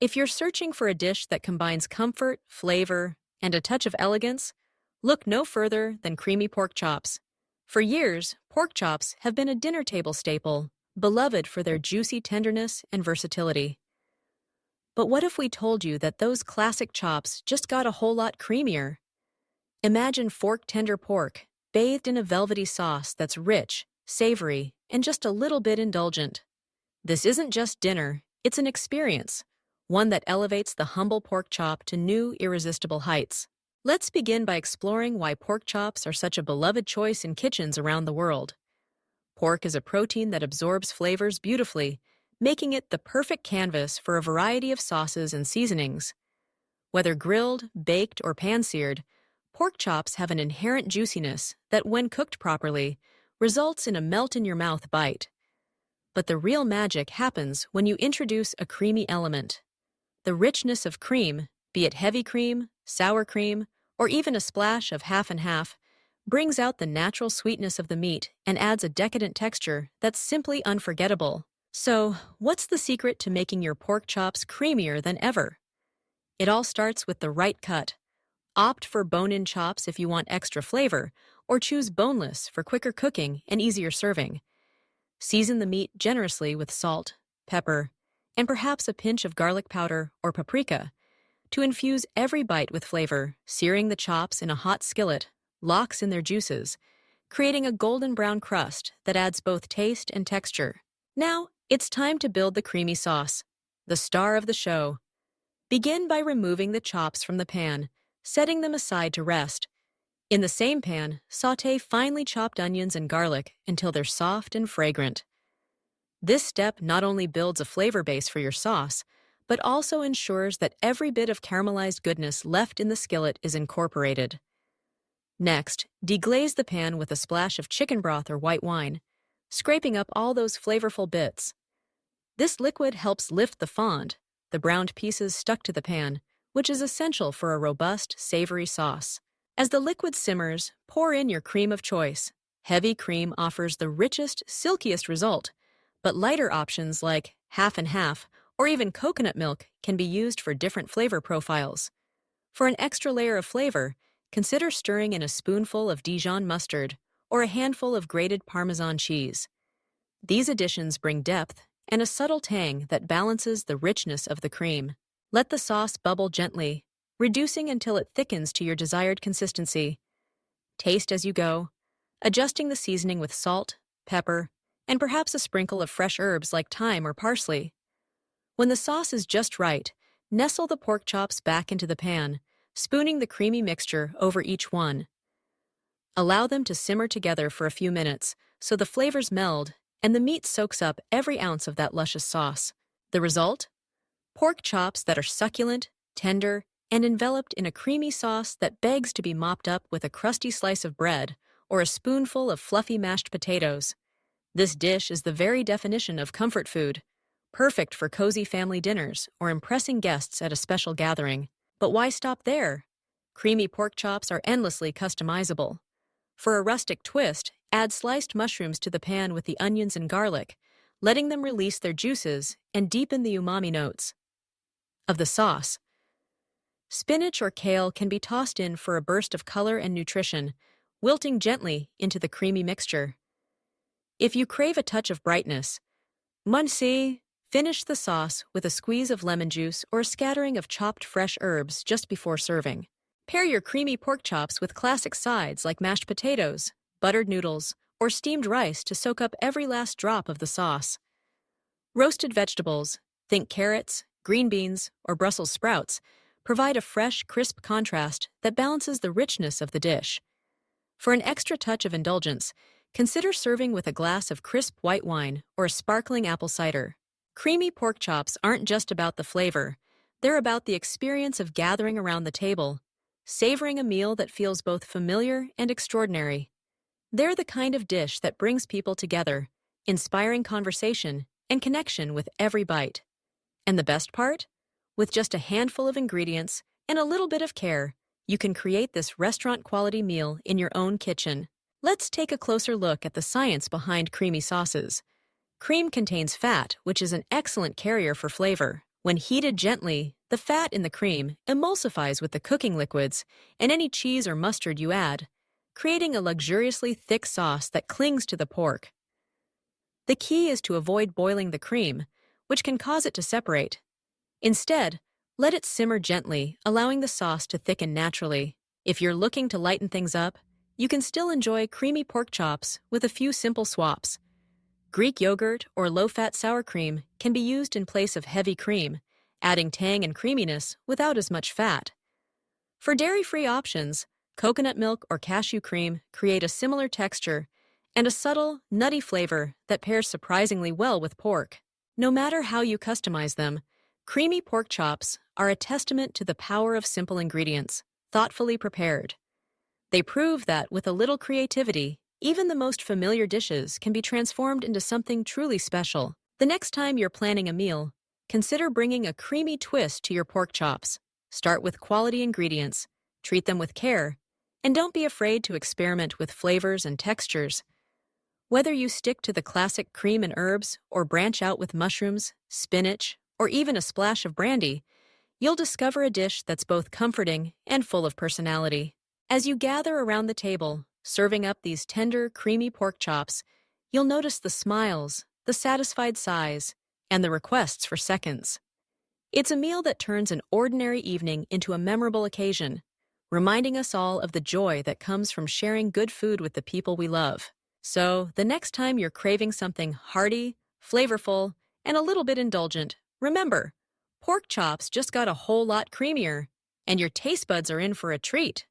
If you're searching for a dish that combines comfort, flavor, and a touch of elegance, look no further than creamy pork chops. For years, pork chops have been a dinner table staple, beloved for their juicy tenderness and versatility. But what if we told you that those classic chops just got a whole lot creamier? Imagine fork-tender pork, bathed in a velvety sauce that's rich, savory, and just a little bit indulgent. This isn't just dinner, it's an experience, one that elevates the humble pork chop to new, irresistible heights. Let's begin by exploring why pork chops are such a beloved choice in kitchens around the world. Pork is a protein that absorbs flavors beautifully, making it the perfect canvas for a variety of sauces and seasonings. Whether grilled, baked, or pan-seared, pork chops have an inherent juiciness that, when cooked properly, results in a melt-in-your-mouth bite. But the real magic happens when you introduce a creamy element. The richness of cream, be it heavy cream, sour cream, or even a splash of half and half, brings out the natural sweetness of the meat and adds a decadent texture that's simply unforgettable. So, what's the secret to making your pork chops creamier than ever? It all starts with the right cut. Opt for bone-in chops if you want extra flavor, or choose boneless for quicker cooking and easier serving. Season the meat generously with salt, pepper, and perhaps a pinch of garlic powder or paprika to infuse every bite with flavor. Searing the chops in a hot skillet locks in their juices, creating a golden brown crust that adds both taste and texture. Now, it's time to build the creamy sauce, the star of the show. Begin by removing the chops from the pan, setting them aside to rest. In the same pan, sauté finely chopped onions and garlic until they're soft and fragrant. This step not only builds a flavor base for your sauce, but also ensures that every bit of caramelized goodness left in the skillet is incorporated. Next, deglaze the pan with a splash of chicken broth or white wine, scraping up all those flavorful bits. This liquid helps lift the fond, the browned pieces stuck to the pan, which is essential for a robust, savory sauce. As the liquid simmers, pour in your cream of choice. Heavy cream offers the richest, silkiest result, but lighter options like half and half or even coconut milk can be used for different flavor profiles. For an extra layer of flavor, consider stirring in a spoonful of Dijon mustard or a handful of grated Parmesan cheese. These additions bring depth and a subtle tang that balances the richness of the cream. Let the sauce bubble gently, reducing until it thickens to your desired consistency. Taste as you go, adjusting the seasoning with salt, pepper, and perhaps a sprinkle of fresh herbs like thyme or parsley. When the sauce is just right, nestle the pork chops back into the pan, spooning the creamy mixture over each one. Allow them to simmer together for a few minutes so the flavors meld and the meat soaks up every ounce of that luscious sauce. The result? Pork chops that are succulent, tender, and enveloped in a creamy sauce that begs to be mopped up with a crusty slice of bread or a spoonful of fluffy mashed potatoes. This dish is the very definition of comfort food, perfect for cozy family dinners or impressing guests at a special gathering. But why stop there? Creamy pork chops are endlessly customizable. For a rustic twist, add sliced mushrooms to the pan with the onions and garlic, letting them release their juices and deepen the umami notes of the sauce. Spinach or kale can be tossed in for a burst of color and nutrition, wilting gently into the creamy mixture. If you crave a touch of brightness, finish the sauce with a squeeze of lemon juice or a scattering of chopped fresh herbs just before serving. Pair your creamy pork chops with classic sides like mashed potatoes, buttered noodles, or steamed rice to soak up every last drop of the sauce. Roasted vegetables, think carrots, green beans, or Brussels sprouts, provide a fresh, crisp contrast that balances the richness of the dish. For an extra touch of indulgence, consider serving with a glass of crisp white wine or a sparkling apple cider. Creamy pork chops aren't just about the flavor, they're about the experience of gathering around the table, savoring a meal that feels both familiar and extraordinary. They're the kind of dish that brings people together, inspiring conversation and connection with every bite. And the best part? With just a handful of ingredients and a little bit of care, you can create this restaurant-quality meal in your own kitchen. Let's take a closer look at the science behind creamy sauces. Cream contains fat, which is an excellent carrier for flavor, When heated gently, the fat in the cream emulsifies with the cooking liquids and any cheese or mustard you add, creating a luxuriously thick sauce that clings to the pork. The key is to avoid boiling the cream, which can cause it to separate. Instead, let it simmer gently, allowing the sauce to thicken naturally. If you're looking to lighten things up, you can still enjoy creamy pork chops with a few simple swaps. Greek yogurt or low-fat sour cream can be used in place of heavy cream, adding tang and creaminess without as much fat. For dairy-free options, coconut milk or cashew cream create a similar texture and a subtle, nutty flavor that pairs surprisingly well with pork. No matter how you customize them, creamy pork chops are a testament to the power of simple ingredients, thoughtfully prepared. They prove that with a little creativity, even the most familiar dishes can be transformed into something truly special. The next time you're planning a meal, consider bringing a creamy twist to your pork chops. Start with quality ingredients, treat them with care, and don't be afraid to experiment with flavors and textures. Whether you stick to the classic cream and herbs or branch out with mushrooms, spinach, or even a splash of brandy, you'll discover a dish that's both comforting and full of personality. As you gather around the table, serving up these tender, creamy pork chops, you'll notice the smiles, the satisfied sighs, and the requests for seconds. It's a meal that turns an ordinary evening into a memorable occasion, reminding us all of the joy that comes from sharing good food with the people we love. So, the next time you're craving something hearty, flavorful, and a little bit indulgent, remember, pork chops just got a whole lot creamier, and your taste buds are in for a treat.